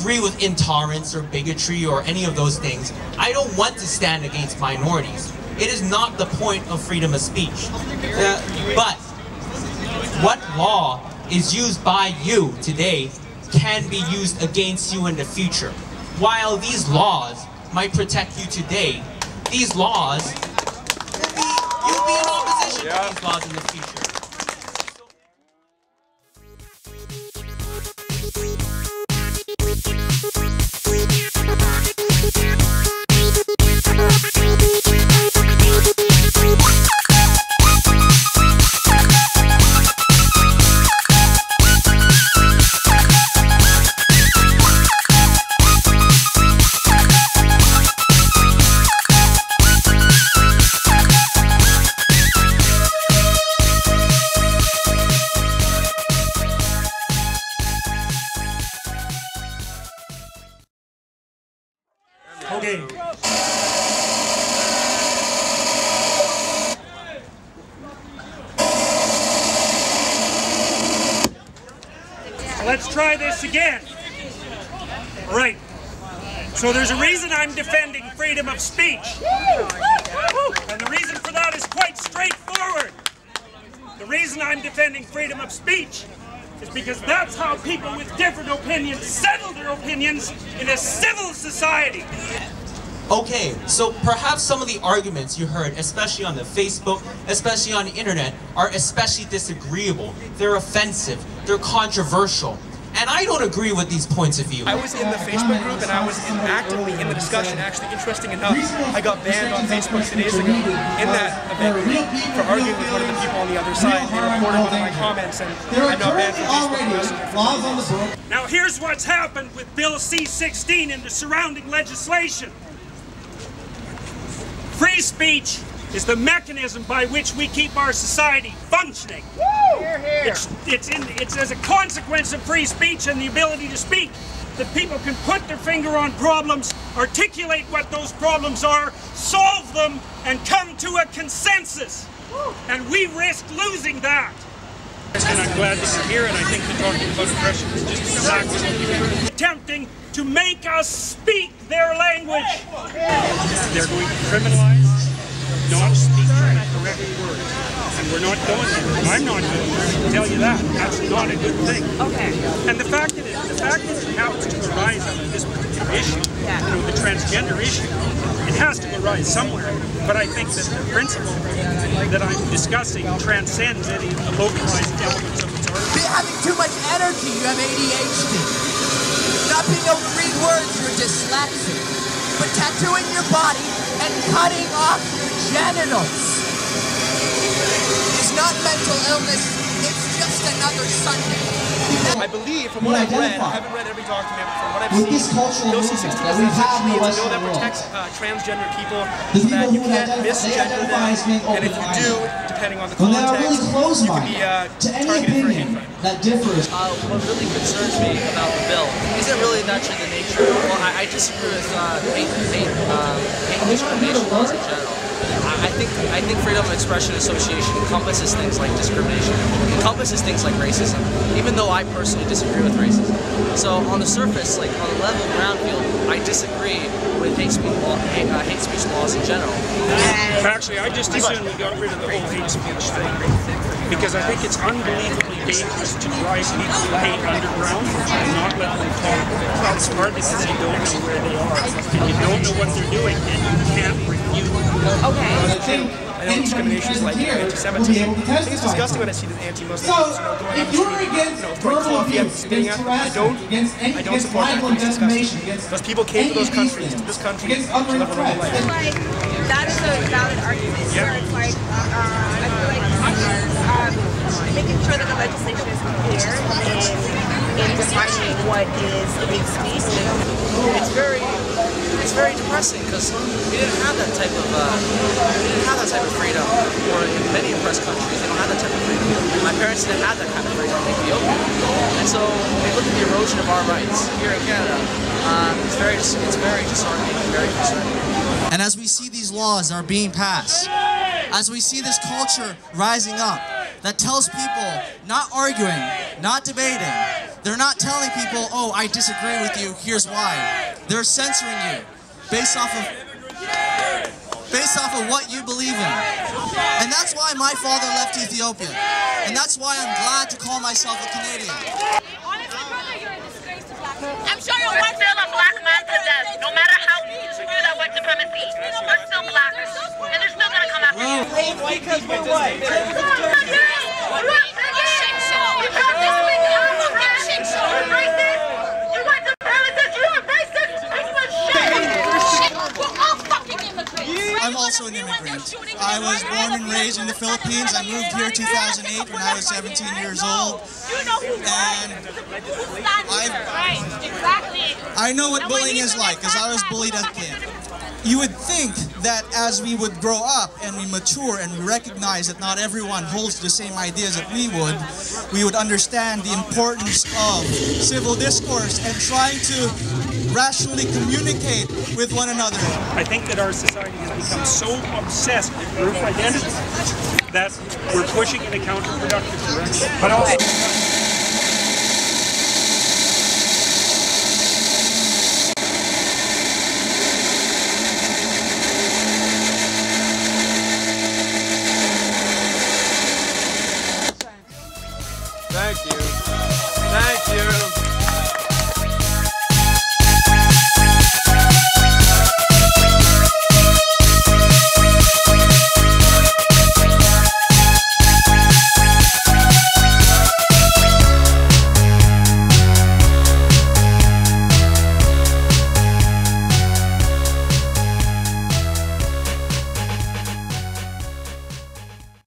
agree with intolerance or bigotry or any of those things, I don't want to stand against minorities. It is not the point of freedom of speech. But what law is used by you today can be used against you in the future. While these laws might protect you today, these laws, you'll be in opposition to these laws in the future. Okay. Let's try this again. All right. So there's a reason I'm defending freedom of speech. And the reason for that is quite straightforward. The reason I'm defending freedom of speech is because that's how people with different opinions settle their opinions in a civil society. Okay, so perhaps some of the arguments you heard, especially on the Facebook, especially on the internet, are especially disagreeable. They're offensive, they're controversial. And I don't agree with these points of view. I was in the Facebook group and I was actively in the discussion. Actually, interesting enough, I got banned on Facebook 2 days ago in that event for arguing with one of the people on the other side. They reported one of my comments and I'm not banned from Facebook. Now here's what's happened with Bill C-16 and the surrounding legislation. Free speech is the mechanism by which we keep our society functioning. It's as a consequence of free speech and the ability to speak that people can put their finger on problems, articulate what those problems are, solve them, and come to a consensus. And we risk losing that. And I'm glad that you're here, and I think that talking about oppression is just exactly what we do. Attempting to make us speak their language. They're going to criminalize not speaking the correct words. And we're not doing it. I'm not doing it. I can tell you that. That's not a good thing. Okay. And the fact that it happens to arise out of this particular issue, you know, the transgender issue, it has to arise somewhere. But I think that the principle that I'm discussing transcends any localized elements of its argument. You're having too much energy. You have ADHD. Not being able to read words, you're dyslexic. But tattooing your body and cutting off your genitals is not mental illness, it's just another Sunday. I believe, from what I've read, I haven't read every document, from what I've seen, Bill C-16 is essentially a bill that protects transgender people so that you can't misgender them, and if you do, depending on the context, you can be targeted for hate crime. What really concerns me about the bill isn't really naturally the nature. Well, I disagree with hate discrimination laws in general. I think freedom of expression association encompasses things like discrimination, encompasses things like racism, even though I personally disagree with racism. So on the surface, like on the level ground field, I disagree with hate speech laws in general. Actually, I just assume we got rid of the whole hate speech thing, because I think it's unbelievably dangerous to drive people who hate underground and not let them talk. It's partly because you don't know where they are, and you don't know what they're doing, and you can't refute them. Okay. I know discrimination is like anti-Semitism. I think it's disgusting when I see the anti-Muslims going on the street, throwing coffee at spitting at them. I don't support that. It's disgusting. Those people came to those countries, to this country, to live a normal life. Like, that is a valid argument. Where it's like, I feel like making sure that the legislation is clear in defining what is hate speech. It's very depressing because we didn't have that type of freedom. Or in many oppressed countries, they don't have that type of freedom. My parents didn't have that kind of freedom in Ethiopia, and so we look at the erosion of our rights here in Canada. It's very disheartening, very concerning. And as we see these laws are being passed, as we see this culture rising up that tells people, not arguing, not debating, They're not telling people, oh, I disagree with you, here's why. They're censoring you based off of what you believe in. And that's why my father left Ethiopia. And that's why I'm glad to call myself a Canadian. I'm sure you're still a black man possessed. No matter how you do that white supremacy, we're still black. And they're still gonna come after you. Because we're white. I'm also an immigrant. I was born and raised in the Philippines. I moved here 2008 when I was 17 years old. And I know what bullying is like because I was bullied as a kid. You would think that as we would grow up and we mature and we recognize that not everyone holds the same ideas that we would understand the importance of civil discourse and trying to rationally communicate with one another. I think that our society has become so obsessed with group identity that we're pushing in a counterproductive direction. But also, thank you.